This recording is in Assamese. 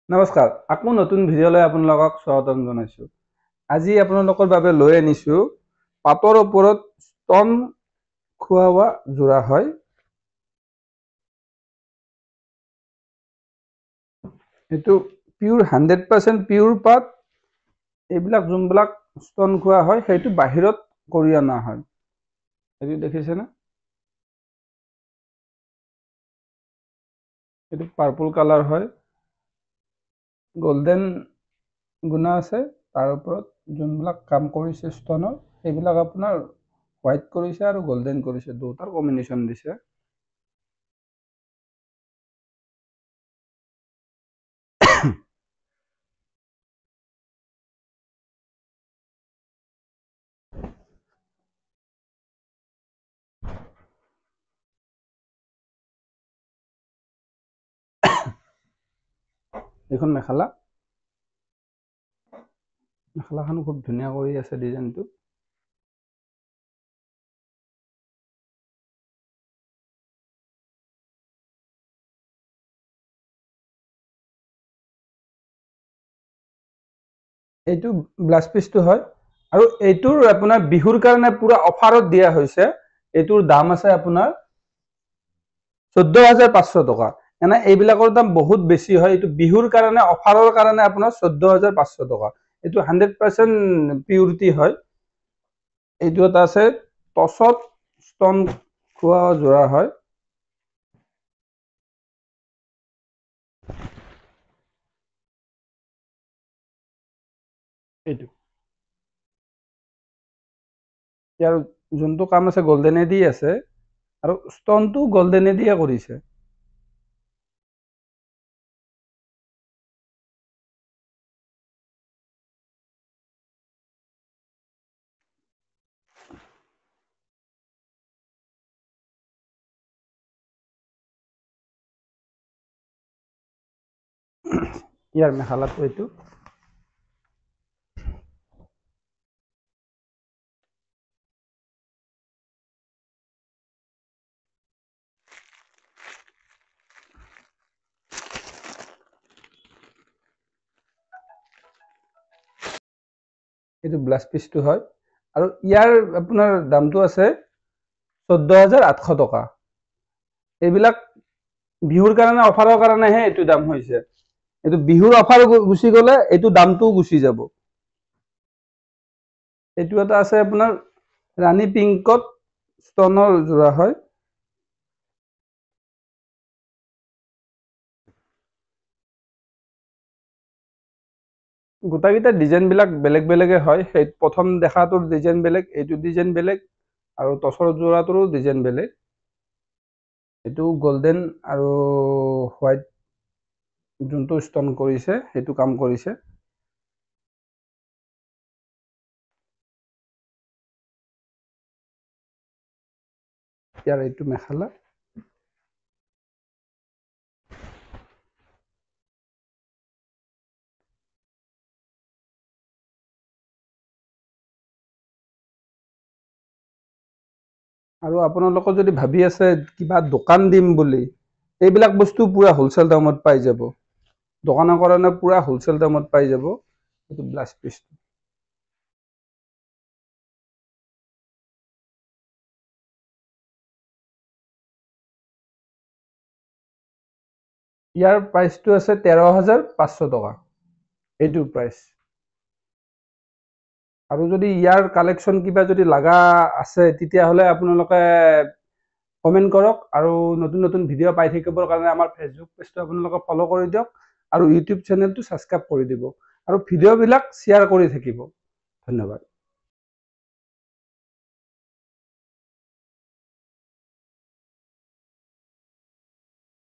নমস্কাৰ, আকৌ নতুন ভিডিঅ'লৈ আপোনালোকক স্বাগতম জনাইছো। আজি আপোনালোকৰ বাবে লৈ আনিছো পাতৰ ওপৰত স্তন খুৱাৱা যোৰা হয়। এইটো পিওৰ 100% পিওৰ পাত। এইবিলাক যোনবিলাক স্তন খোৱা হয় সেইটো বাহিৰত কৰি অনা হয়। এইটো দেখিছে না? এইটো পাৰ্পল কালাৰ হয়। গোল্ডেন গুণা আছে। তাৰ ওপৰত যোনবিলাক কাম কৰিছে স্তনৰ সেইবিলাক আপোনাৰ হোৱাইট কৰিছে আৰু গোল্ডেন কৰিছে, দুটাৰ কম্বিনেশ্যন দিছে। এইখন মেখেলাখন খুব ধুনীয়া কৰি আছে ডিজাইনটো। এইটো ব্লাউজ পিচটো হয় আৰু এইটোৰ আপোনাৰ বিহুৰ কাৰণে পুৰা অফাৰত দিয়া হৈছে। এইটোৰ দাম আছে আপোনাৰ 14,500 টকা। এনে এইবিলাকৰ দাম বহুত বেছি হয়। এইটো বিহুৰ কাৰণে অফাৰৰ কাৰণে আপোনাৰ 14,500 টকা। এইটো 100% পিউৰিটি হয়। এইটো এটা আছে টচত স্তন খোৱা যোৰা হয়। এইটো ইয়াৰ যোনটো কাম আছে গোল্ডেনেদি আছে আৰু স্তনটো গোল্ডেনেদিয়ে কৰিছে। ইয়াৰ মেখেলাটো এইটো। এইটো ব্লাউজ পিচটো হয় আৰু ইয়াৰ আপোনাৰ দামটো আছে 14,800 টকা। এইবিলাক বিহুৰ কাৰণে অফাৰৰ কাৰণেহে এইটো দাম হৈছে। এইটো বিহুৰ অফাৰ গুচি গ'লে এইটো দামটোও গুচি যাব। এইটো এটা আছে আপোনাৰ ৰাণী পিংকত স্তনৰ যোৰা হয়। গোটাকেইটা ডিজাইনবিলাক বেলেগ বেলেগে হয়। সেই প্ৰথম দেখাটোৰ ডিজাইন বেলেগ, এইটো ডিজাইন বেলেগ আৰু টচৰ যোৰাটোৰো ডিজাইন বেলেগ। এইটো গোল্ডেন আৰু হোৱাইট যোনটো স্তন কৰিছে সেইটো কাম কৰিছে। ইয়াৰ এইটো মেখেলা। আৰু আপোনালোকে যদি ভাবি আছে কিবা দোকান দিম বুলি, এইবিলাক বস্তু পুৰা হোলচেল দামত পাই যাব। দোকানৰ কাৰণে পুৰা হোলচেল দামত পাই যাব। এইটো ব্লাউজ পিচটো। ইয়াৰ প্ৰাইচটো আছে 13,500 টকা। এইটোৰ প্ৰাইচ। আৰু যদি ইয়াৰ কালেকশ্যন কিবা যদি লগা আছে তেতিয়াহ'লে আপোনালোকে কমেণ্ট কৰক আৰু নতুন নতুন ভিডিঅ' পাই থাকিবৰ কাৰণে আমাৰ ফেচবুক পেজটো আপোনালোকে ফ'ল' কৰি দিয়ক আৰু ইউটিউব চেনেলটো ছাবস্ক্ৰাইব কৰি দিব আৰু ভিডিঅ'বিলাক শ্বেয়াৰ কৰি থাকিব। ধন্যবাদ।